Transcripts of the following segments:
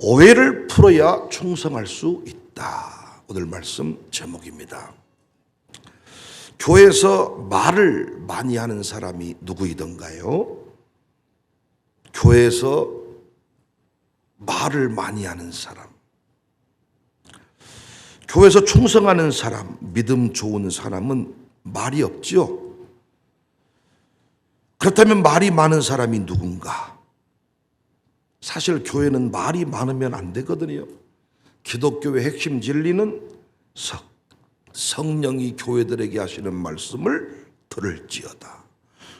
오해를 풀어야 충성할 수 있다. 오늘 말씀 제목입니다. 교회에서 말을 많이 하는 사람이 누구이던가요? 교회에서 말을 많이 하는 사람, 교회에서 충성하는 사람, 믿음 좋은 사람은 말이 없지요. 그렇다면 말이 많은 사람이 누군가? 사실 교회는 말이 많으면 안 되거든요. 기독교의 핵심 진리는 성령이 교회들에게 하시는 말씀을 들을지어다.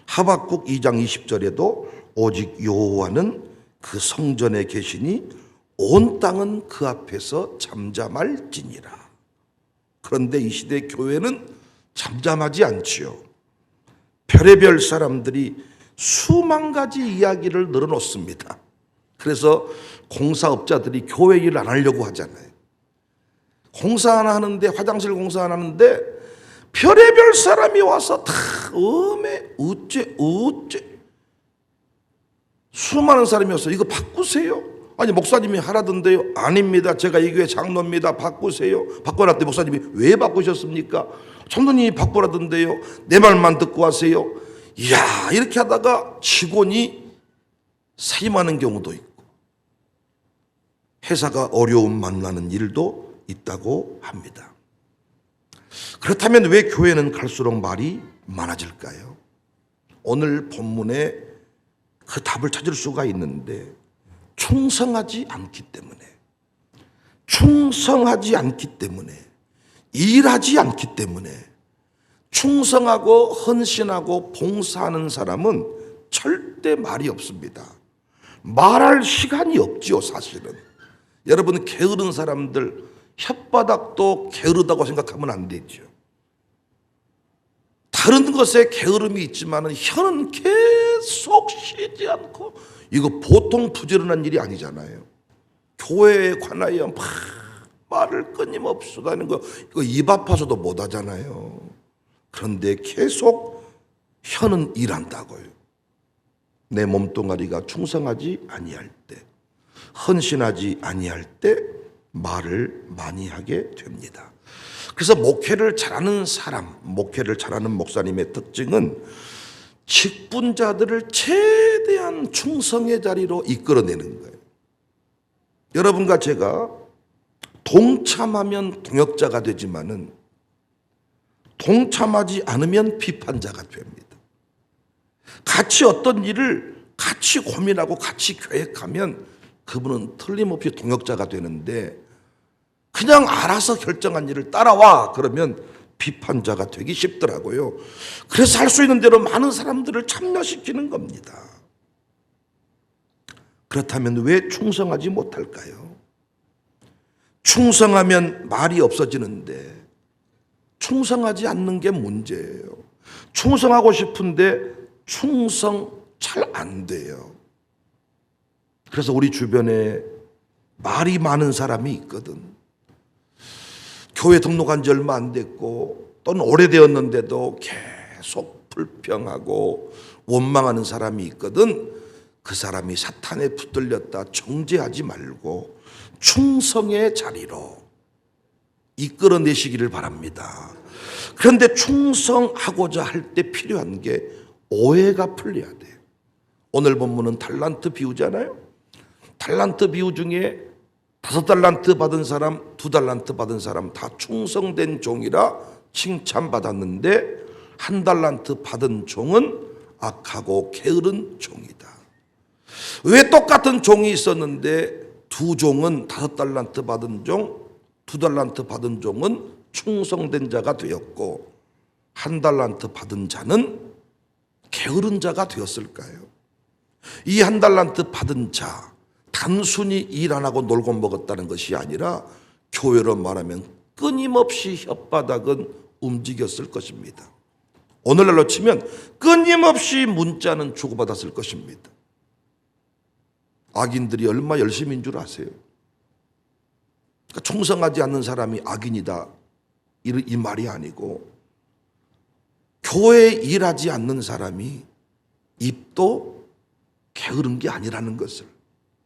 하박국 2장 20절에도 오직 여호와는 그 성전에 계시니 온 땅은 그 앞에서 잠잠할지니라. 그런데 이 시대 교회는 잠잠하지 않지요. 별의별 사람들이 수만 가지 이야기를 늘어놓습니다. 그래서 공사업자들이 교회 일을 안 하려고 하잖아요. 공사 하나 하는데, 화장실 공사 하나 하는데 별의별 사람이 와서 다 어째 수많은 사람이 와서 이거 바꾸세요. 아니 목사님이 하라던데요. 아닙니다. 제가 이 교회 장로입니다. 바꾸세요. 바꿔놨더니 목사님이 왜 바꾸셨습니까? 장로님이 바꾸라던데요. 내 말만 듣고 하세요. 이야, 이렇게 하다가 직원이 사임하는 경우도 있고 회사가 어려움 만나는 일도 있다고 합니다. 그렇다면 왜 교회는 갈수록 말이 많아질까요? 오늘 본문에 그 답을 찾을 수가 있는데 충성하지 않기 때문에 일하지 않기 때문에 충성하고 헌신하고 봉사하는 사람은 절대 말이 없습니다. 말할 시간이 없지요, 사실은. 여러분, 게으른 사람들 혓바닥도 게으르다고 생각하면 안 되죠. 다른 것에 게으름이 있지만 혀는 계속 쉬지 않고, 이거 보통 부지런한 일이 아니잖아요. 교회에 관하여 막 말을 끊임없이 하는 거, 이거 입 아파서도 못 하잖아요. 그런데 계속 혀는 일한다고요. 내 몸뚱아리가 충성하지 아니할 때, 헌신하지 아니할 때 말을 많이 하게 됩니다. 그래서 목회를 잘하는 사람, 목회를 잘하는 목사님의 특징은 직분자들을 최대한 충성의 자리로 이끌어내는 거예요. 여러분과 제가 동참하면 동역자가 되지만은 동참하지 않으면 비판자가 됩니다. 같이 어떤 일을 같이 고민하고 같이 계획하면 그분은 틀림없이 동역자가 되는데, 그냥 알아서 결정한 일을 따라와 그러면 비판자가 되기 쉽더라고요. 그래서 할 수 있는 대로 많은 사람들을 참여시키는 겁니다. 그렇다면 왜 충성하지 못할까요? 충성하면 말이 없어지는데 충성하지 않는 게 문제예요. 충성하고 싶은데 충성 잘 안 돼요. 그래서 우리 주변에 말이 많은 사람이 있거든. 교회 등록한 지 얼마 안 됐고 또는 오래되었는데도 계속 불평하고 원망하는 사람이 있거든. 그 사람이 사탄에 붙들렸다 정죄하지 말고 충성의 자리로 이끌어내시기를 바랍니다. 그런데 충성하고자 할 때 필요한 게 오해가 풀려야 돼요. 오늘 본문은 달란트 비유잖아요. 달란트 비유 중에 5달란트 받은 사람, 2달란트 받은 사람 다 충성된 종이라 칭찬받았는데 1달란트 받은 종은 악하고 게으른 종이다. 왜 똑같은 종이 있었는데 두 종은 5달란트 받은 종, 2달란트 받은 종은 충성된 자가 되었고 1달란트 받은 자는 게으른 자가 되었을까요? 이 1달란트 받은 자, 단순히 일 안 하고 놀고 먹었다는 것이 아니라 교회로 말하면 끊임없이 혓바닥은 움직였을 것입니다. 오늘날로 치면 끊임없이 문자는 주고받았을 것입니다. 악인들이 얼마 열심인 줄 아세요? 그러니까 충성하지 않는 사람이 악인이다, 이 말이 아니고 교회에 일하지 않는 사람이 입도 게으른 게 아니라는 것을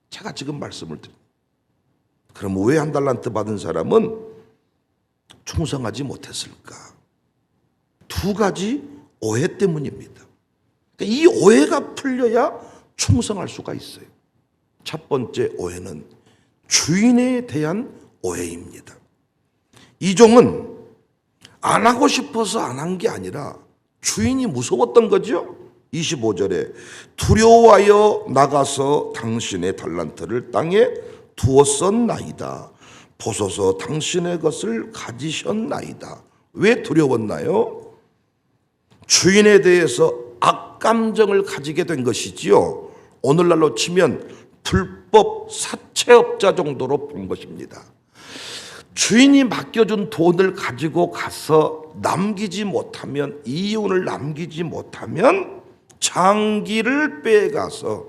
제가 지금 말씀을 드립니다. 그럼 왜 한 달란트 받은 사람은 충성하지 못했을까? 두 가지 오해 때문입니다. 그러니까 이 오해가 풀려야 충성할 수가 있어요. 첫 번째 오해는 주인에 대한 오해입니다. 이 종은 안 하고 싶어서 안 한 게 아니라 주인이 무서웠던 거죠. 25절에 두려워하여 나가서 당신의 달란트를 땅에 두었었나이다. 보소서 당신의 것을 가지셨나이다. 왜 두려웠나요? 주인에 대해서 악감정을 가지게 된 것이지요. 오늘날로 치면 불법 사채업자 정도로 본 것입니다. 주인이 맡겨준 돈을 가지고 가서 남기지 못하면, 이윤을 남기지 못하면 장기를 빼가서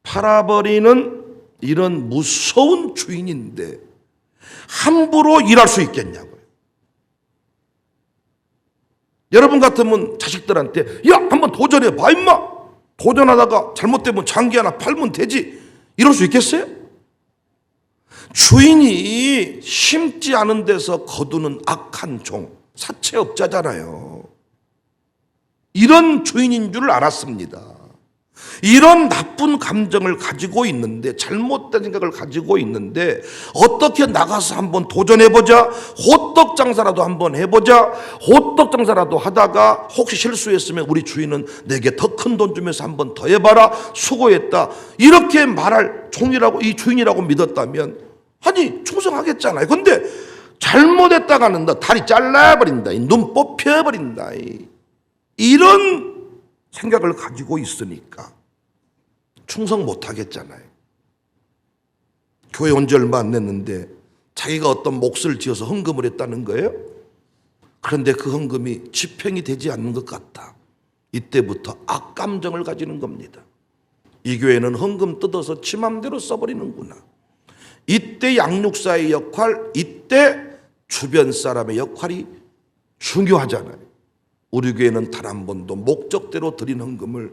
팔아버리는 이런 무서운 주인인데 함부로 일할 수 있겠냐고요. 여러분 같으면 자식들한테 야 한번 도전해봐 임마, 도전하다가 잘못되면 장기 하나 팔면 되지, 이럴 수 있겠어요? 주인이 심지 않은 데서 거두는 악한 종, 사채업자잖아요. 이런 주인인 줄 알았습니다. 이런 나쁜 감정을 가지고 있는데, 잘못된 생각을 가지고 있는데 어떻게 나가서 한번 도전해보자, 호떡 장사라도 한번 해보자, 호떡 장사라도 하다가 혹시 실수했으면 우리 주인은 내게 더 큰 돈 주면서 한번 더 해봐라, 수고했다, 이렇게 말할 종이라고, 이 주인이라고 믿었다면 아니 충성하겠잖아요. 근데 잘못했다가는 너 다리 잘라버린다, 눈 뽑혀버린다, 이런 생각을 가지고 있으니까 충성 못하겠잖아요. 교회 온 지 얼마 안 됐는데 자기가 어떤 몫을 지어서 헌금을 했다는 거예요. 그런데 그 헌금이 집행이 되지 않는 것 같다. 이때부터 악감정을 가지는 겁니다. 이 교회는 헌금 뜯어서 지 맘대로 써버리는구나. 이때 양육사의 역할, 이때 주변 사람의 역할이 중요하잖아요. 우리 교회는 단 한 번도 목적대로 드린 헌금을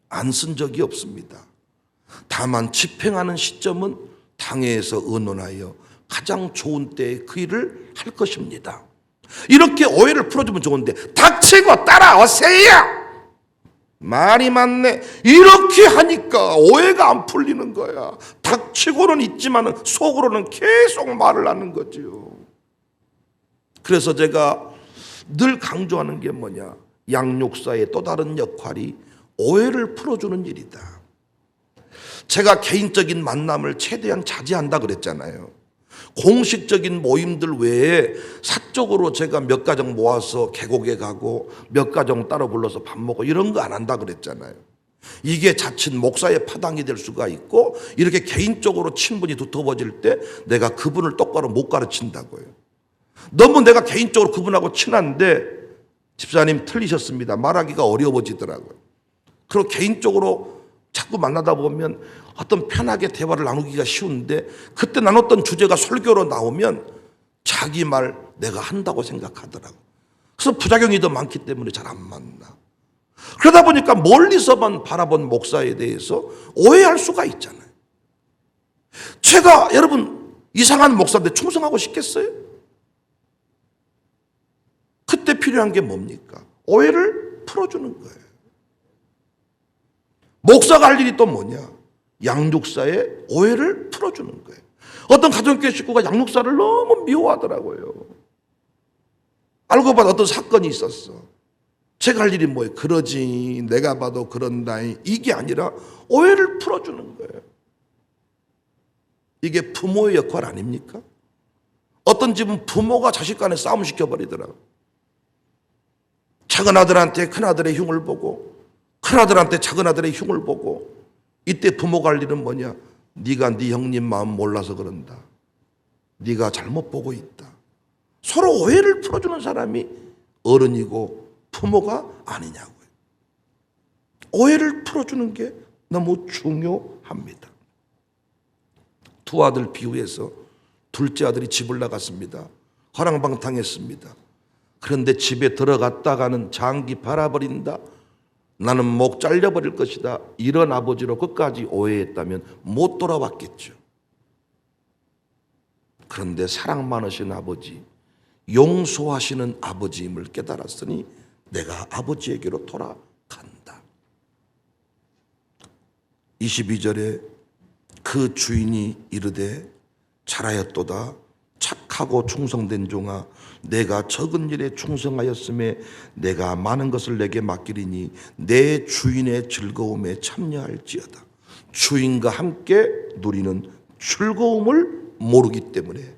안 쓴 적이 없습니다. 다만 집행하는 시점은 당회에서 의논하여 가장 좋은 때에 그 일을 할 것입니다. 이렇게 오해를 풀어주면 좋은데 닥치고 따라오세요, 말이 많네, 이렇게 하니까 오해가 안 풀리는 거야. 닥치고는 있지만 속으로는 계속 말을 하는 거지요. 그래서 제가 늘 강조하는 게 뭐냐, 양육사의 또 다른 역할이 오해를 풀어주는 일이다. 제가 개인적인 만남을 최대한 자제한다 그랬잖아요. 공식적인 모임들 외에 사적으로 제가 몇 가정 모아서 계곡에 가고 몇 가정 따로 불러서 밥 먹고 이런 거 안 한다 그랬잖아요. 이게 자칫 목사의 파당이 될 수가 있고, 이렇게 개인적으로 친분이 두터워질 때 내가 그분을 똑바로 못 가르친다고요. 너무 내가 개인적으로 그분하고 친한데 집사님 틀리셨습니다, 말하기가 어려워지더라고요. 그리고 개인적으로 자꾸 만나다 보면 어떤 편하게 대화를 나누기가 쉬운데 그때 나눴던 주제가 설교로 나오면 자기 말 내가 한다고 생각하더라고요. 그래서 부작용이 더 많기 때문에 잘 안 만나. 그러다 보니까 멀리서만 바라본 목사에 대해서 오해할 수가 있잖아요. 제가 여러분 이상한 목사인데 충성하고 싶겠어요? 그때 필요한 게 뭡니까? 오해를 풀어주는 거예요. 목사가 할 일이 또 뭐냐? 양육사의 오해를 풀어주는 거예요. 어떤 가정교회 식구가 양육사를 너무 미워하더라고요. 알고 봐도 어떤 사건이 있었어. 제가 할 일이 뭐예요? 그러지, 내가 봐도 그런다, 이게 아니라 오해를 풀어주는 거예요. 이게 부모의 역할 아닙니까? 어떤 집은 부모가 자식 간에 싸움 시켜버리더라고요. 작은 아들한테 큰 아들의 흉을 보고, 큰 아들한테 작은 아들의 흉을 보고, 이때 부모가 할 일은 뭐냐? 네가 네 형님 마음 몰라서 그런다, 네가 잘못 보고 있다. 서로 오해를 풀어주는 사람이 어른이고 부모가 아니냐고요. 오해를 풀어주는 게 너무 중요합니다. 두 아들 비유해서 둘째 아들이 집을 나갔습니다. 허랑방탕했습니다. 그런데 집에 들어갔다가는 장기 팔아버린다, 나는 목 잘려버릴 것이다, 이런 아버지로 끝까지 오해했다면 못 돌아왔겠죠. 그런데 사랑 많으신 아버지, 용서하시는 아버지임을 깨달았으니 내가 아버지에게로 돌아간다. 22절에 그 주인이 이르되 잘하였도다. 착하고 충성된 종아, 내가 적은 일에 충성하였음에 내가 많은 것을 내게 맡기리니 내 주인의 즐거움에 참여할지어다. 주인과 함께 누리는 즐거움을 모르기 때문에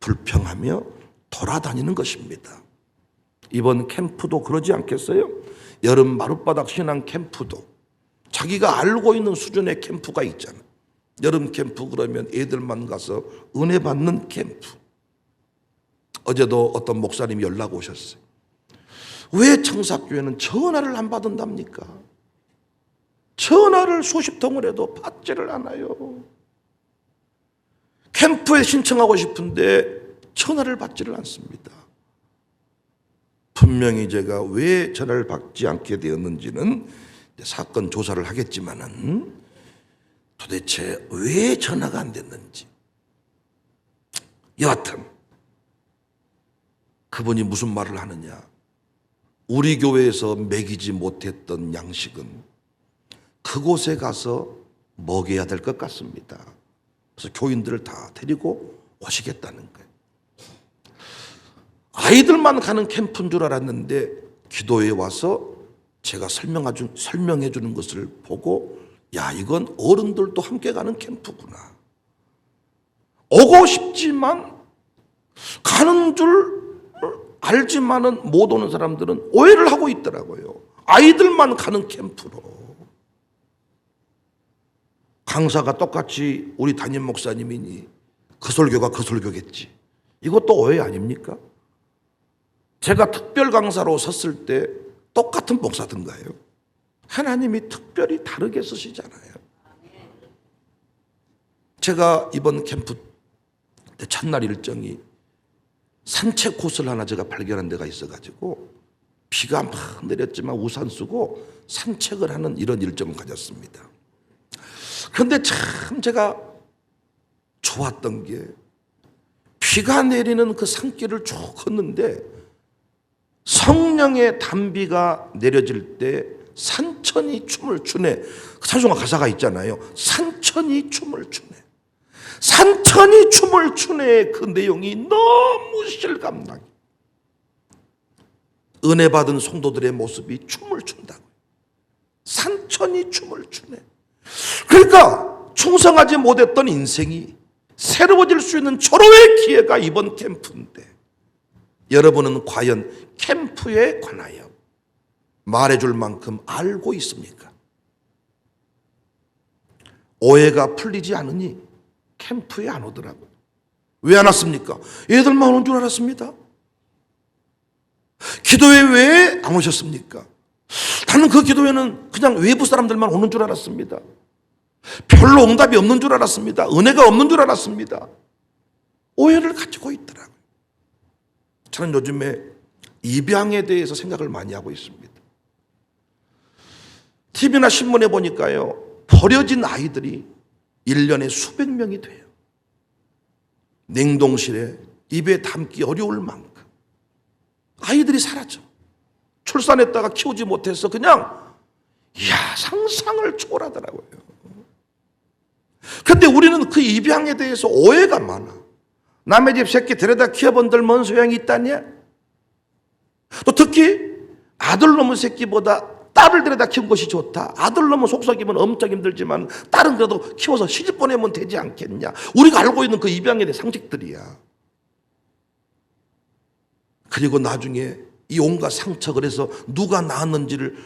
불평하며 돌아다니는 것입니다. 이번 캠프도 그러지 않겠어요? 여름 마룻바닥 신앙 캠프도 자기가 알고 있는 수준의 캠프가 있잖아요. 여름 캠프 그러면 애들만 가서 은혜 받는 캠프. 어제도 어떤 목사님이 연락 오셨어요. 왜 청사교회는 전화를 안 받는답니까? 전화를 수십 통을 해도 받지를 않아요. 캠프에 신청하고 싶은데 전화를 받지를 않습니다. 분명히 제가 왜 전화를 받지 않게 되었는지는 사건 조사를 하겠지만은 도대체 왜 전화가 안 됐는지. 여하튼 그분이 무슨 말을 하느냐. 우리 교회에서 먹이지 못했던 양식은 그곳에 가서 먹여야 될 것 같습니다. 그래서 교인들을 다 데리고 오시겠다는 거예요. 아이들만 가는 캠프인 줄 알았는데 기도에 와서 제가 설명해 주는 것을 보고 야, 이건 어른들도 함께 가는 캠프구나. 오고 싶지만 가는 줄 알지만은 못 오는 사람들은 오해를 하고 있더라고요. 아이들만 가는 캠프로. 강사가 똑같이 우리 담임 목사님이니 그 설교가 그 설교겠지. 이것도 오해 아닙니까? 제가 특별 강사로 섰을 때 똑같은 목사든가요? 하나님이 특별히 다르게 쓰시잖아요. 제가 이번 캠프 때 첫날 일정이 산책 코스를 하나 제가 발견한 데가 있어가지고 비가 막 내렸지만 우산 쓰고 산책을 하는 이런 일정을 가졌습니다. 그런데 참 제가 좋았던 게 비가 내리는 그 산길을 쭉 걷는데 성령의 단비가 내려질 때 산천이 춤을 추네. 찬송가 가사가 있잖아요. 산천이 춤을 추네. 산천이 춤을 추네. 그 내용이 너무 실감나게. 은혜 받은 성도들의 모습이 춤을 춘다고. 산천이 춤을 추네. 그러니까 충성하지 못했던 인생이 새로워질 수 있는 절호의 기회가 이번 캠프인데 여러분은 과연 캠프에 관하여 말해줄 만큼 알고 있습니까? 오해가 풀리지 않으니 캠프에 안 오더라고요. 왜 안 왔습니까? 애들만 오는 줄 알았습니다. 기도회 왜 안 오셨습니까? 나는 그 기도회는 그냥 외부 사람들만 오는 줄 알았습니다. 별로 응답이 없는 줄 알았습니다. 은혜가 없는 줄 알았습니다. 오해를 가지고 있더라고요. 저는 요즘에 입양에 대해서 생각을 많이 하고 있습니다. TV나 신문에 보니까요, 버려진 아이들이 1년에 수백 명이 돼요. 냉동실에 입에 담기 어려울 만큼 아이들이 사라져. 출산했다가 키우지 못해서 그냥 상상을 초월하더라고요. 그런데 우리는 그 입양에 대해서 오해가 많아. 남의 집 새끼 데려다 키워본들 뭔 소용이 있다냐? 또 특히 아들 놈의 새끼보다 딸을 데려다 키운 것이 좋다. 아들 놈은 속썩이면 엄청 힘들지만 딸은 그래도 키워서 시집 보내면 되지 않겠냐. 우리가 알고 있는 그 입양에 대한 상식들이야. 그리고 나중에 이 온갖 상처, 그래서 누가 낳았는지를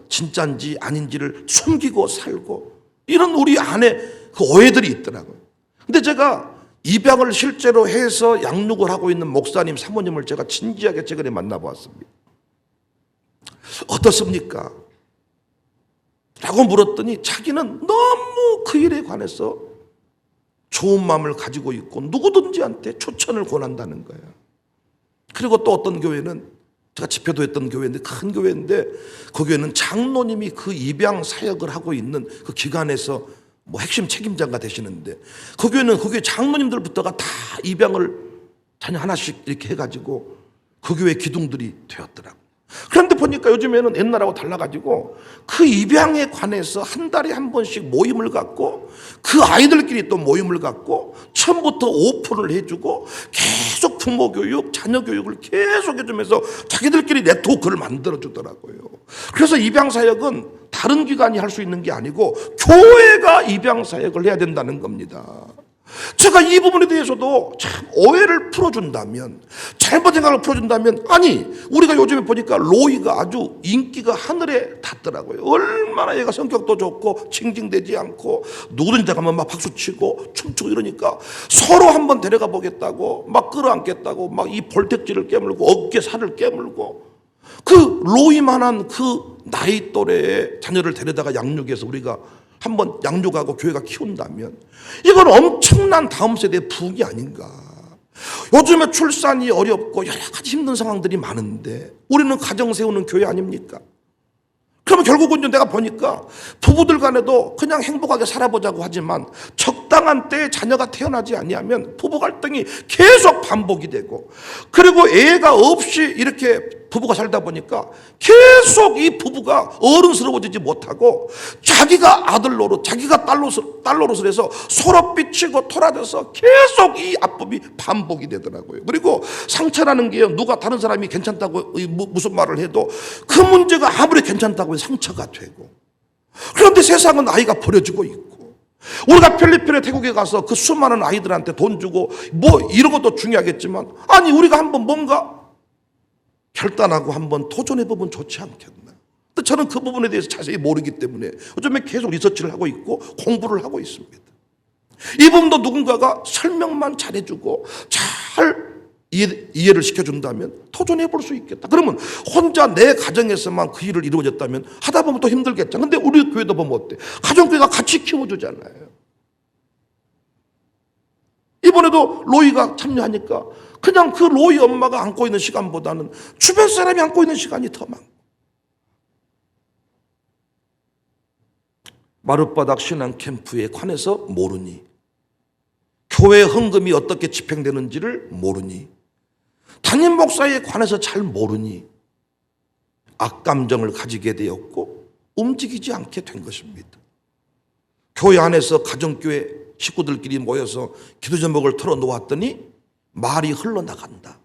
진짜인지 아닌지를 숨기고 살고 이런 우리 안에 그 오해들이 있더라고요. 근데 제가 입양을 실제로 해서 양육을 하고 있는 목사님, 사모님을 제가 진지하게 최근에 만나보았습니다. 어떻습니까? 라고 물었더니 자기는 너무 그 일에 관해서 좋은 마음을 가지고 있고 누구든지한테 추천을 권한다는 거예요. 그리고 또 어떤 교회는, 제가 집회도 했던 교회인데, 큰 교회인데 그 교회는 장로님이 그 입양 사역을 하고 있는 그 기관에서 뭐 핵심 책임자가 되시는데 그 교회는 그 교회 장로님들부터가 다 입양을 자녀 하나씩 이렇게 해가지고 그 교회 기둥들이 되었더라고요. 그런데 보니까 요즘에는 옛날하고 달라가지고 그 입양에 관해서 한 달에 한 번씩 모임을 갖고 그 아이들끼리 또 모임을 갖고 처음부터 오픈을 해주고 계속 부모 교육, 자녀 교육을 계속 해주면서 자기들끼리 네트워크를 만들어주더라고요. 그래서 입양사역은 다른 기관이 할 수 있는 게 아니고 교회가 입양사역을 해야 된다는 겁니다. 제가 이 부분에 대해서도 참 오해를 풀어준다면, 잘못 생각을 풀어준다면, 아니 우리가 요즘에 보니까 로이가 아주 인기가 하늘에 닿더라고요. 얼마나 얘가 성격도 좋고 징징대지 않고 누구든지 가면 막 박수치고 춤추고 이러니까 서로 한번 데려가 보겠다고 막 끌어안겠다고 막 이 볼택지를 깨물고 어깨 살을 깨물고, 그 로이만한 그 나이 또래의 자녀를 데려다가 양육해서 우리가 한번 양육하고 교회가 키운다면 이건 엄청난 다음 세대의 부흥이 아닌가. 요즘에 출산이 어렵고 여러 가지 힘든 상황들이 많은데 우리는 가정 세우는 교회 아닙니까? 그러면 결국은 내가 보니까 부부들 간에도 그냥 행복하게 살아보자고 하지만 적당한 때에 자녀가 태어나지 아니하면 부부 갈등이 계속 반복이 되고, 그리고 애가 없이 이렇게 부부가 살다 보니까 계속 이 부부가 어른스러워지지 못하고 자기가 아들 노릇, 자기가 딸 노릇을 해서 서로 삐치고 토라져서 계속 이 아픔이 반복이 되더라고요. 그리고 상처라는 게요, 누가 다른 사람이 괜찮다고 무슨 말을 해도 그 문제가 아무리 괜찮다고 해도 상처가 되고, 그런데 세상은 아이가 버려지고 있고, 우리가 필리핀에 태국에 가서 그 수많은 아이들한테 돈 주고 뭐 이런 것도 중요하겠지만, 아니 우리가 한번 뭔가 결단하고 한번 도전해보면 좋지 않겠나. 근데 저는 그 부분에 대해서 자세히 모르기 때문에 요즘에 계속 리서치를 하고 있고 공부를 하고 있습니다. 이 부분도 누군가가 설명만 잘해주고 잘 이해를 시켜준다면 도전해볼 수 있겠다. 그러면 혼자 내 가정에서만 그 일을 이루어졌다면 하다 보면 또 힘들겠죠. 근데 우리 교회도 보면 어때? 가정교회가 같이 키워주잖아요. 이번에도 로이가 참여하니까 그냥 그 로이 엄마가 안고 있는 시간보다는 주변 사람이 안고 있는 시간이 더 많고, 마룻바닥 신앙 캠프에 관해서 모르니, 교회 헌금이 어떻게 집행되는지를 모르니, 담임 목사에 관해서 잘 모르니 악감정을 가지게 되었고 움직이지 않게 된 것입니다. 교회 안에서 가정교회 식구들끼리 모여서 기도 제목을 털어놓았더니 말이 흘러나간다.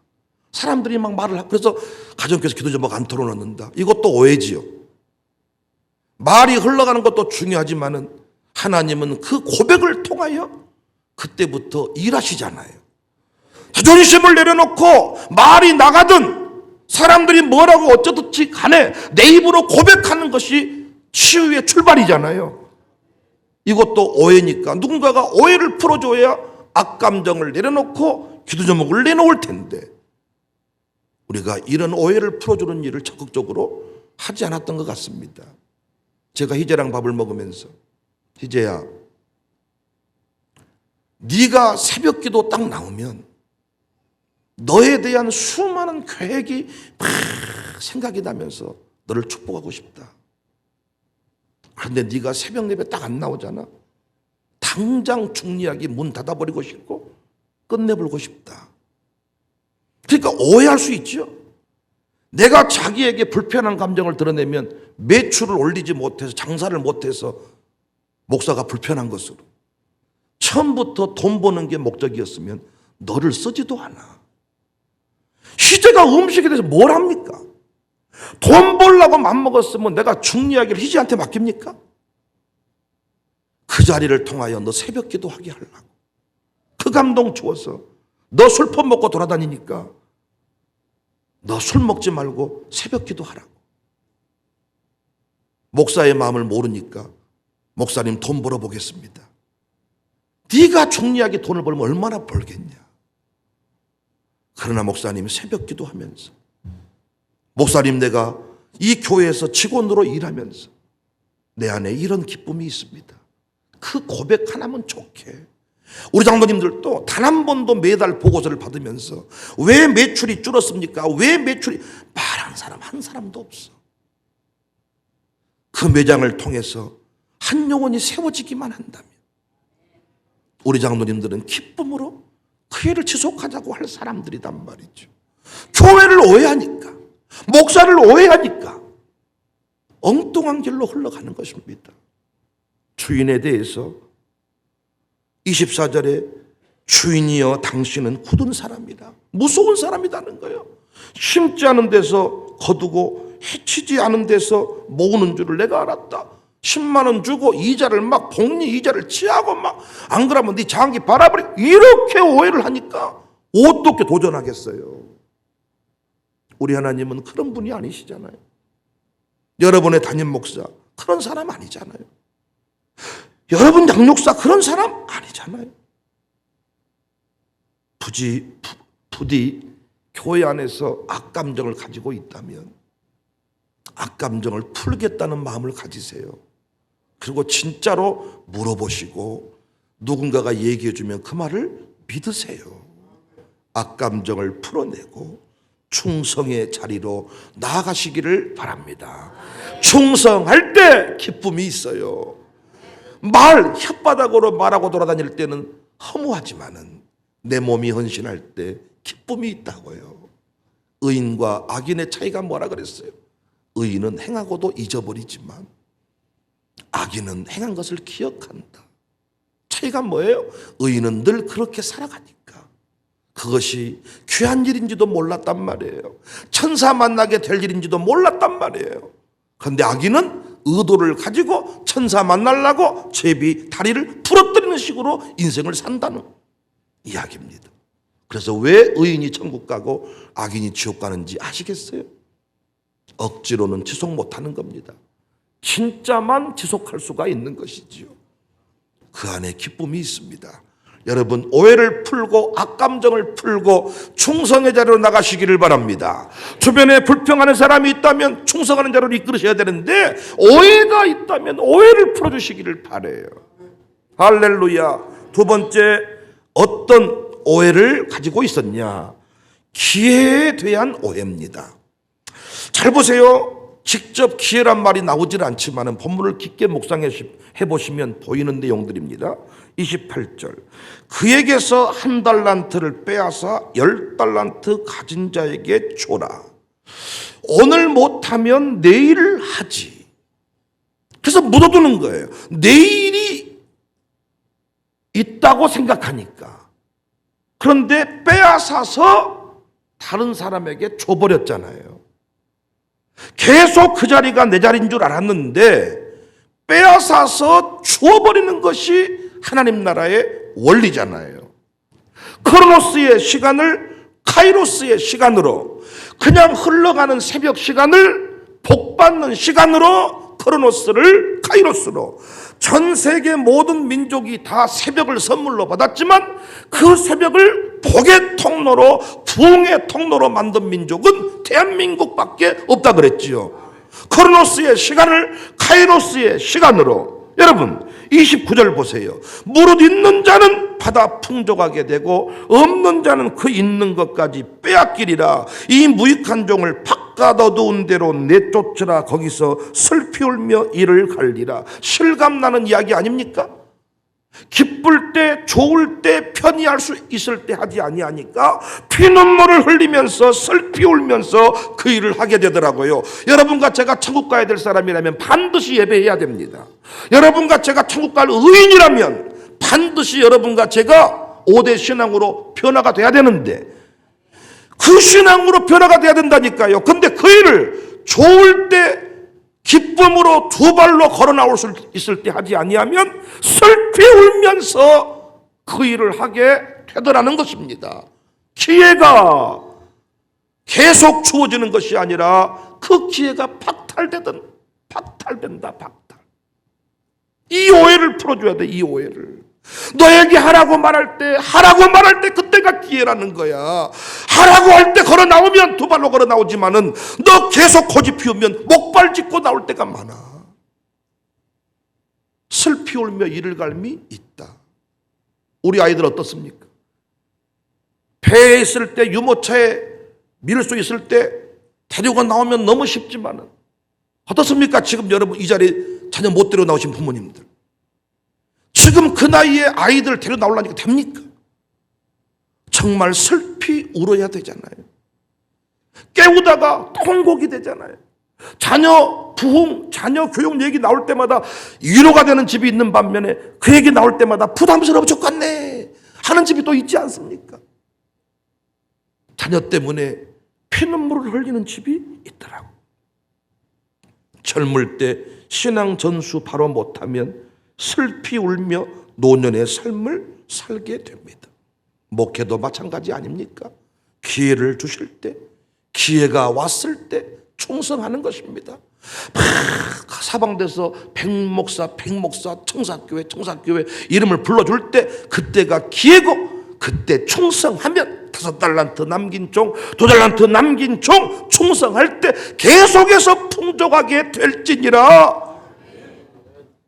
사람들이 막 말을 하고, 그래서 가정교회에서 기도 제목 안 털어놓는다. 이것도 오해지요. 말이 흘러가는 것도 중요하지만은 하나님은 그 고백을 통하여 그때부터 일하시잖아요. 자존심을 내려놓고 말이 나가든 사람들이 뭐라고 어쩌든지 간에 내 입으로 고백하는 것이 치유의 출발이잖아요. 이것도 오해니까 누군가가 오해를 풀어줘야 악감정을 내려놓고 기도 제목을 내놓을 텐데, 우리가 이런 오해를 풀어주는 일을 적극적으로 하지 않았던 것 같습니다. 제가 희재랑 밥을 먹으면서, 희재야, 네가 새벽 기도 딱 나오면 너에 대한 수많은 계획이 막 생각이 나면서 너를 축복하고 싶다. 그런데 네가 새벽 예배 딱 안 나오잖아. 당장 중리하게 문 닫아버리고 싶고 끝내버리고 싶다. 그러니까 오해할 수 있죠. 내가 자기에게 불편한 감정을 드러내면 매출을 올리지 못해서, 장사를 못해서 목사가 불편한 것으로, 처음부터 돈 버는 게 목적이었으면 너를 쓰지도 않아. 희재가 음식에 대해서 뭘 합니까? 돈 벌려고 맘먹었으면 내가 중리하기를 희재한테 맡깁니까? 그 자리를 통하여 너 새벽 기도하게 하려고, 그 감동 주어서 너 술 퍼먹고 돌아다니니까 너 술 먹지 말고 새벽 기도하라고. 목사의 마음을 모르니까 목사님 돈 벌어보겠습니다. 네가 중리하게 돈을 벌면 얼마나 벌겠냐. 그러나 목사님 새벽 기도하면서, 목사님 내가 이 교회에서 직원으로 일하면서 내 안에 이런 기쁨이 있습니다. 그 고백 하나면 좋게. 우리 장로님들도 단 한 번도 매달 보고서를 받으면서 왜 매출이 줄었습니까? 왜 매출이, 말하는 사람 한 사람도 없어. 그 매장을 통해서 한 영혼이 세워지기만 한다면, 우리 장로님들은 기쁨으로 그 일을 지속하자고 할 사람들이란 말이죠. 교회를 오해하니까, 목사를 오해하니까 엉뚱한 길로 흘러가는 것입니다. 주인에 대해서 24절에 주인이여 당신은 굳은 사람이다, 무서운 사람이라는 거예요. 심지 않은 데서 거두고 해치지 않은 데서 모으는 줄을 내가 알았다. 10만 원 주고 이자를 막 복리 이자를 취하고 막 안 그러면 네 장기 바라버리, 이렇게 오해를 하니까 어떻게 도전하겠어요. 우리 하나님은 그런 분이 아니시잖아요. 여러분의 담임 목사 그런 사람 아니잖아요. 여러분 양육사 그런 사람 아니잖아요. 부디 교회 안에서 악감정을 가지고 있다면 악감정을 풀겠다는 마음을 가지세요. 그리고 진짜로 물어보시고 누군가가 얘기해 주면 그 말을 믿으세요. 악감정을 풀어내고 충성의 자리로 나아가시기를 바랍니다. 충성할 때 기쁨이 있어요. 혓바닥으로 말하고 돌아다닐 때는 허무하지만은 내 몸이 헌신할 때 기쁨이 있다고요. 의인과 악인의 차이가 뭐라 그랬어요? 의인은 행하고도 잊어버리지만 악인은 행한 것을 기억한다. 차이가 뭐예요? 의인은 늘 그렇게 살아가니까 그것이 귀한 일인지도 몰랐단 말이에요. 천사 만나게 될 일인지도 몰랐단 말이에요. 그런데 악인은 의도를 가지고 천사 만나려고 제비 다리를 부러뜨리는 식으로 인생을 산다는 이야기입니다. 그래서 왜 의인이 천국 가고 악인이 지옥 가는지 아시겠어요? 억지로는 지속 못하는 겁니다. 진짜만 지속할 수가 있는 것이지요. 그 안에 기쁨이 있습니다. 여러분 오해를 풀고 악감정을 풀고 충성의 자리로 나가시기를 바랍니다. 주변에 불평하는 사람이 있다면 충성하는 자리로 이끌으셔야 되는데 오해가 있다면 오해를 풀어주시기를 바라요. 할렐루야. 두 번째, 어떤 오해를 가지고 있었냐? 기회에 대한 오해입니다. 잘 보세요. 직접 기회란 말이 나오질 않지만 본문을 깊게 묵상해 보시면 보이는 내용들입니다. 28절, 그에게서 1달란트를 빼앗아 10달란트 가진 자에게 줘라. 오늘 못하면 내일 하지. 그래서 묻어두는 거예요. 내일이 있다고 생각하니까. 그런데 빼앗아서 다른 사람에게 줘버렸잖아요. 계속 그 자리가 내 자리인 줄 알았는데 빼앗아서 주어버리는 것이 하나님 나라의 원리잖아요. 크로노스의 시간을 카이로스의 시간으로, 그냥 흘러가는 새벽 시간을 복받는 시간으로, 크로노스를 카이로스로, 전 세계 모든 민족이 다 새벽을 선물로 받았지만 그 새벽을 복의 통로로, 부흥의 통로로 만든 민족은 대한민국밖에 없다 그랬지요. 크로노스의 시간을 카이로스의 시간으로. 여러분 29절 보세요. 무릇 있는 자는 받아 풍족하게 되고 없는 자는 그 있는 것까지 빼앗기리라. 이 무익한 종을 바깥 어두운 데로 내쫓으라. 거기서 슬피 울며 이를 갈리라. 실감나는 이야기 아닙니까? 기쁠 때, 좋을 때, 편히할 수 있을 때 하지 아니하니까 피눈물을 흘리면서 슬피 울면서 그 일을 하게 되더라고요. 여러분과 제가 천국 가야 될 사람이라면 반드시 예배해야 됩니다. 여러분과 제가 천국 갈 의인이라면 반드시 여러분과 제가 5대 신앙으로 변화가 돼야 되는데 그 신앙으로 변화가 돼야 된다니까요. 근데 그 일을 좋을 때 기쁨으로 두 발로 걸어 나올 수 있을 때 하지 아니하면 슬피 울면서 그 일을 하게 되더라는 것입니다. 기회가 계속 주어지는 것이 아니라 그 기회가 박탈된다. 박탈. 이 오해를 풀어줘야 돼. 이 오해를. 너에게 하라고 말할 때 그때가 기회라는 거야. 하라고 할 때 걸어 나오면 두 발로 걸어 나오지만은 너 계속 고집 피우면 목발 짚고 나올 때가 많아. 슬피 울며 이를 갈미 있다. 우리 아이들 어떻습니까? 배에 있을 때, 유모차에 밀 수 있을 때 데리고 나오면 너무 쉽지만은 어떻습니까? 지금 여러분 이 자리에 자녀 못 데리고 나오신 부모님들, 지금 그 나이에 아이들 데려 나오려니까 됩니까? 정말 슬피 울어야 되잖아요. 깨우다가 통곡이 되잖아요. 자녀 부흥, 자녀 교육 얘기 나올 때마다 위로가 되는 집이 있는 반면에 그 얘기 나올 때마다 부담스러워 죽겠네 하는 집이 또 있지 않습니까? 자녀 때문에 피눈물을 흘리는 집이 있더라고. 젊을 때 신앙 전수 바로 못하면 슬피 울며 노년의 삶을 살게 됩니다. 목회도 마찬가지 아닙니까? 기회를 주실 때, 기회가 왔을 때 충성하는 것입니다. 사방돼서 백목사, 청사교회 이름을 불러줄 때 그때가 기회고, 그때 충성하면 5달란트 남긴 종, 2달란트 남긴 종 충성할 때 계속해서 풍족하게 될지니라.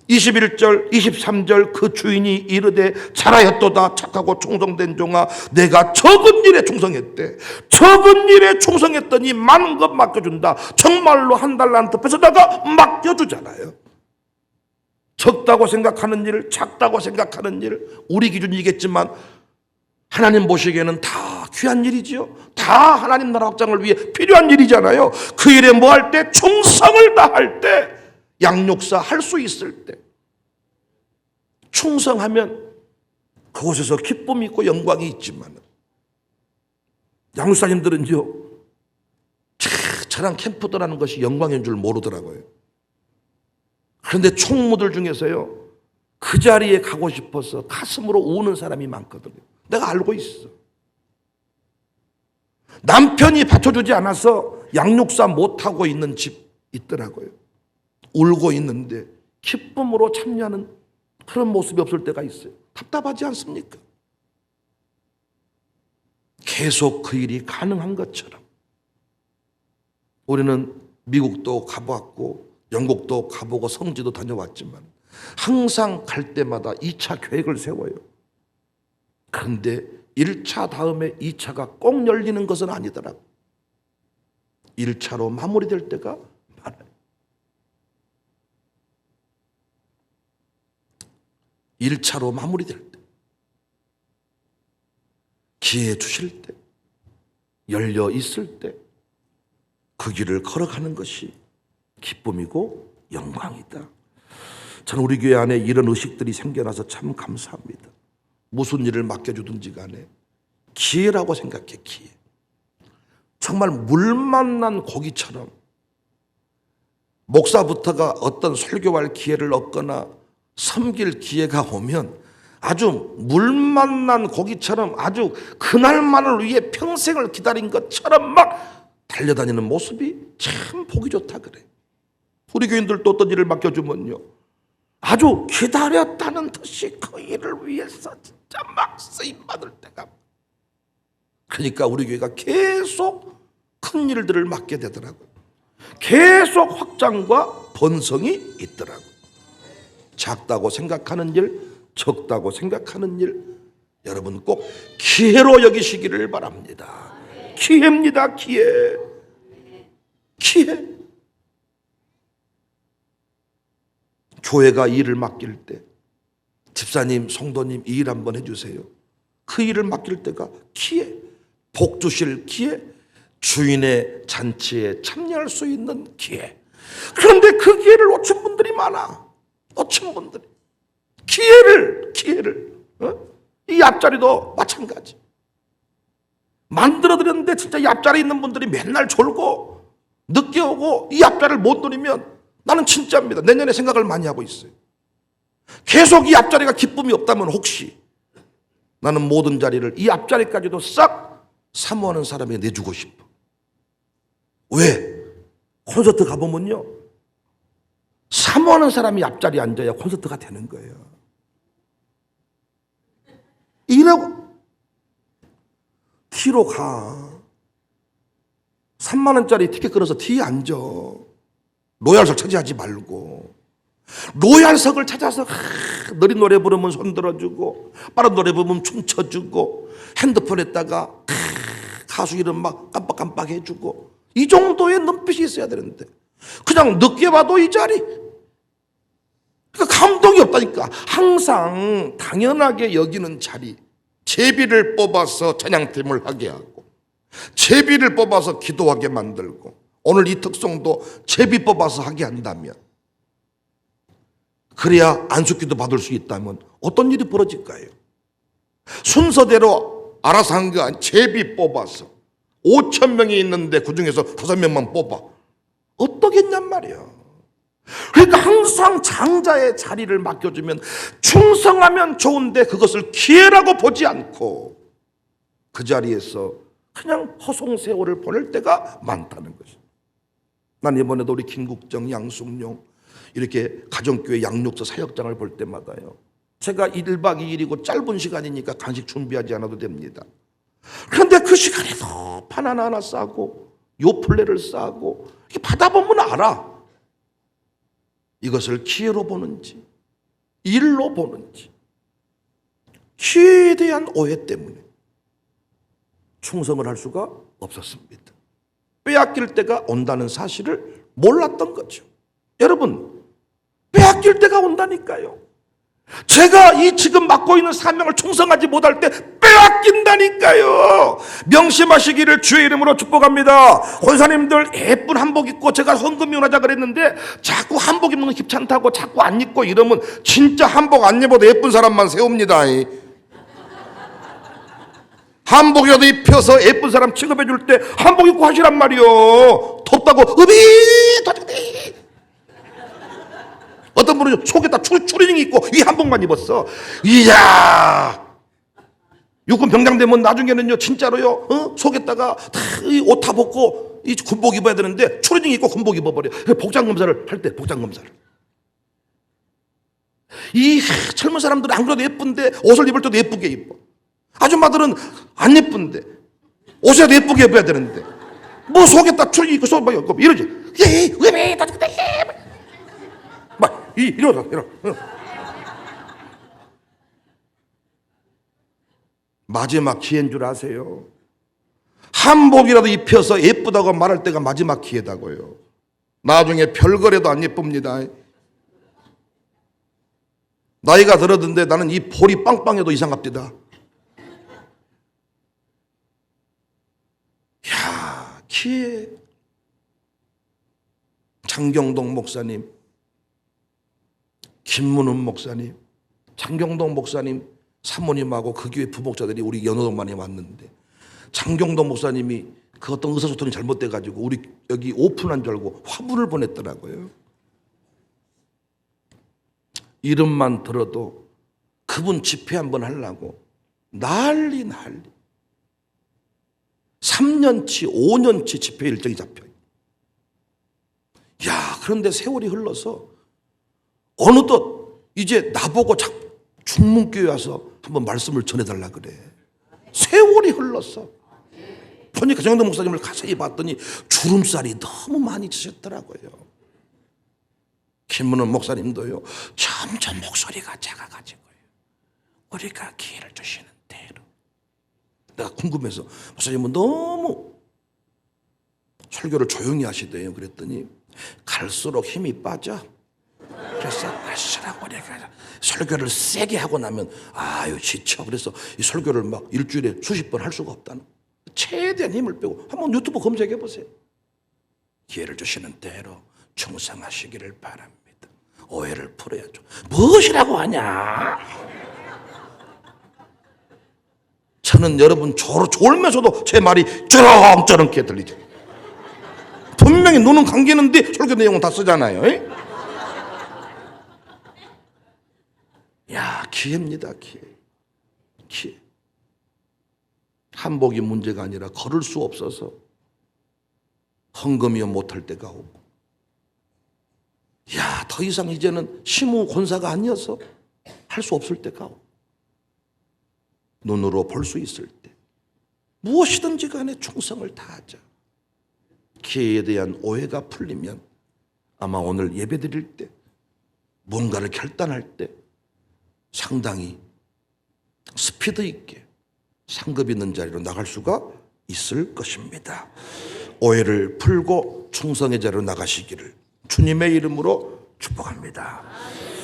21절 23절 그 주인이 이르되 잘하였도다 착하고 충성된 종아, 내가 적은 일에 충성했대. 적은 일에 충성했더니 많은 것 맡겨준다. 정말로 1달란트 뺏어다가 맡겨주잖아요. 적다고 생각하는 일, 작다고 생각하는 일, 우리 기준이겠지만 하나님 보시기에는 다 귀한 일이지요. 다 하나님 나라 확장을 위해 필요한 일이잖아요. 그 일에 뭐 할 때? 충성을 다할 때, 양육사 할 수 있을 때 충성하면 그곳에서 기쁨이 있고 영광이 있지만, 양육사님들은요 저랑 캠프 떠나는 것이 영광인 줄 모르더라고요. 그런데 총무들 중에서요 그 자리에 가고 싶어서 가슴으로 우는 사람이 많거든요. 내가 알고 있어. 남편이 받쳐주지 않아서 양육사 못하고 있는 집 있더라고요. 울고 있는데 기쁨으로 참여하는 그런 모습이 없을 때가 있어요. 답답하지 않습니까? 계속 그 일이 가능한 것처럼 우리는 미국도 가보았고 영국도 가보고 성지도 다녀왔지만 항상 갈 때마다 2차 계획을 세워요. 그런데 1차 다음에 2차가 꼭 열리는 것은 아니더라고. 1차로 마무리될 때가 많아요. 1차로 마무리될 때, 기회 주실 때, 열려 있을 때 그 길을 걸어가는 것이 기쁨이고 영광이다. 저는 우리 교회 안에 이런 의식들이 생겨나서 참 감사합니다. 무슨 일을 맡겨주든지 간에 기회라고 생각해. 기회. 정말 물 만난 고기처럼 목사부터가 어떤 설교할 기회를 얻거나 섬길 기회가 오면 아주 물 만난 고기처럼 아주 그날만을 위해 평생을 기다린 것처럼 막 달려다니는 모습이 참 보기 좋다 그래. 우리 교인들도 어떤 일을 맡겨주면요 아주 기다렸다는 듯이 그 일을 위해서 진짜 막 쓰임받을 때가, 그러니까 우리 교회가 계속 큰 일들을 맡게 되더라고요. 계속 확장과 번성이 있더라고요. 작다고 생각하는 일, 적다고 생각하는 일, 여러분 꼭 기회로 여기시기를 바랍니다. 기회입니다. 기회. 기회. 교회가 일을 맡길 때 집사님, 성도님 이 일 한번 해주세요. 그 일을 맡길 때가 기회, 복 주실 기회, 주인의 잔치에 참여할 수 있는 기회. 그런데 그 기회를 놓친 분들이 많아. 놓친 분들이 기회를 이 앞자리도 마찬가지. 만들어드렸는데 진짜 이 앞자리에 있는 분들이 맨날 졸고 늦게 오고 이 앞자리를 못 누리면 나는 진짜입니다. 내년에 생각을 많이 하고 있어요. 계속 이 앞자리가 기쁨이 없다면 혹시 나는 모든 자리를 이 앞자리까지도 싹 사모하는 사람에게 내주고 싶어. 왜? 콘서트 가보면요 사모하는 사람이 앞자리에 앉아야 콘서트가 되는 거예요. 이라고 뒤로 가. 3만 원짜리 티켓 끊어서 뒤에 앉아. 로얄석 차지하지 말고 로얄석을 찾아서 느린 노래 부르면 손 들어주고 빠른 노래 부르면 춤춰주고 핸드폰에다가 가수 이름 막 깜빡깜빡 해주고 이 정도의 눈빛이 있어야 되는데 그냥 늦게 봐도 이 자리 그러니까 감동이 없다. 없다니까. 항상 당연하게 여기는 자리, 제비를 뽑아서 찬양팀을 하게 하고, 제비를 뽑아서 기도하게 만들고, 오늘 이 특송도 제비 뽑아서 하게 한다면, 그래야 안수기도 받을 수 있다면 어떤 일이 벌어질까요? 순서대로 알아서 한 거 아니, 제비 뽑아서 5천 명이 있는데 그 중에서 5명만 뽑아. 어떠겠냔 말이야. 그러니까 항상 장자의 자리를 맡겨주면 충성하면 좋은데 그것을 기회라고 보지 않고 그 자리에서 그냥 허송세월을 보낼 때가 많다는 것이죠. 난 이번에도 우리 김국정, 양숙룡 이렇게 가정교회 양육소 사역장을 볼 때마다요, 제가 1박 2일이고 짧은 시간이니까 간식 준비하지 않아도 됩니다. 그런데 그 시간에도 바나나 하나 싸고 요플레를 싸고 이렇게 받아보면 알아. 이것을 기회로 보는지 일로 보는지. 기회에 대한 오해 때문에 충성을 할 수가 없었습니다. 빼앗길 때가 온다는 사실을 몰랐던 거죠. 여러분, 빼앗길 때가 온다니까요. 제가 이 지금 맡고 있는 사명을 충성하지 못할 때 빼앗긴다니까요. 명심하시기를 주의 이름으로 축복합니다. 권사님들 예쁜 한복 입고 제가 헌금 이혼하자 그랬는데 자꾸 한복 입는 거 귀찮다고 자꾸 안 입고 이러면 진짜 한복 안 입어도 예쁜 사람만 세웁니다. 한복이라도 입혀서 예쁜 사람 취급해 줄 때 한복 입고 하시란 말이요. 덥다고 어떤 분은 속에다 추리닝 입고 위 한복만 입었어. 이야, 육군 병장 되면 나중에는요 진짜로요, 속에다가 다 옷 다 벗고 이 군복 입어야 되는데 추리닝 입고 군복 입어버려. 복장 검사를 할 때 복장 검사를. 이 젊은 사람들은 안 그래도 예쁜데 옷을 입을 때도 예쁘게 입어. 아줌마들은 안 예쁜데 옷이라도 예쁘게 입어야 되는데 뭐 속에다 추리닝 입고 속에 입고 이러지. 막 이러다. 마지막 기회인 줄 아세요? 한복이라도 입혀서 예쁘다고 말할 때가 마지막 기회다고요. 나중에 별거래도 안 예쁩니다. 나이가 들었는데 나는 이 볼이 빵빵해도 이상합니다. 야, 기회. 장경동 목사님, 김문훈 목사님, 장경동 목사님 사모님하고 그 교회 부목자들이 우리 연호동만에 왔는데 장경동 목사님이 그 어떤 의사소통이 잘못돼가지고 우리 여기 오픈한 줄 알고 화분을 보냈더라고요. 이름만 들어도 그분 집회 한번 하려고 난리. 3년치 5년치 집회 일정이 잡혀요. 야, 그런데 세월이 흘러서 어느덧 이제 나보고 중문교회 와서 한번 말씀을 전해달라 그래. 세월이 흘렀어. 보니까 정영돈 목사님을 가서히 봤더니 주름살이 너무 많이 지셨더라고요. 김문훈 목사님도요, 점점 목소리가 작아가지고요, 우리가 기회를 주시는 대로. 내가 궁금해서 목사님은 너무 설교를 조용히 하시대요. 그랬더니 갈수록 힘이 빠져. 그래서 하시라고 내가 설교를 세게 하고 나면 아유 지쳐. 그래서 이 설교를 막 일주일에 수십 번 할 수가 없다는. 최대한 힘을 빼고 한번 유튜브 검색해 보세요. 기회를 주시는 대로 충성하시기를 바랍니다. 오해를 풀어야죠. 무엇이라고 하냐? 저는 여러분 졸면서도 제 말이 쩌렁쩌렁게 들리죠. 분명히 눈은 감기는데 설교 내용은 다 쓰잖아요. 야, 기회입니다. 기회. 한복이 문제가 아니라 걸을 수 없어서 헌금이요 못할 때가 오고, 야, 더 이상 이제는 시무 권사가 아니어서 할 수 없을 때가 오고, 눈으로 볼 수 있을 때 무엇이든지 간에 충성을 다하자. 기회에 대한 오해가 풀리면 아마 오늘 예배 드릴 때 뭔가를 결단할 때 상당히 스피드 있게 상급 있는 자리로 나갈 수가 있을 것입니다. 오해를 풀고 충성의 자리로 나가시기를 주님의 이름으로 축복합니다.